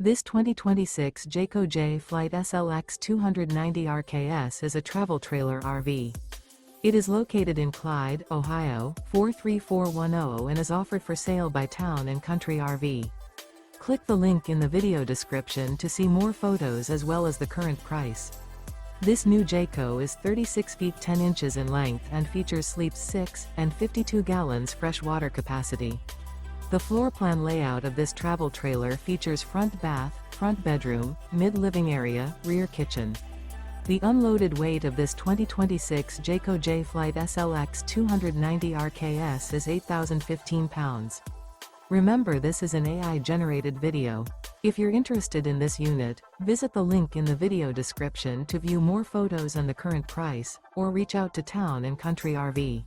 This 2026 Jayco J Flight SLX 290 RKS is a travel trailer RV. It is located in Clyde, Ohio, 43410 and is offered for sale by Town & Country RV. Click the link in the video description to see more photos as well as the current price. This new Jayco is 36 feet 10 inches in length and features sleeps 6 and 52 gallons fresh water capacity. The floor plan layout of this travel trailer features front bath, front bedroom, mid-living area, rear kitchen. The unloaded weight of this 2026 Jayco J Flight SLX 290 RKS is 8,015 pounds. Remember, this is an AI-generated video. If you're interested in this unit, visit the link in the video description to view more photos and the current price, or reach out to Town & Country RV.